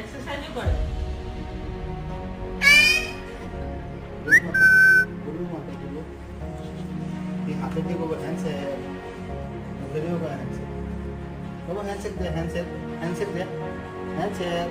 এক্সারসাইজও করে। গুলু মাথা গুলু এই হাতে দিয়ে বাবা হ্যান্ডশেক মুখে দিয়ে বাবা হ্যান্ডশেক দে হ্যান্ডশেক দে হ্যান্ডশেক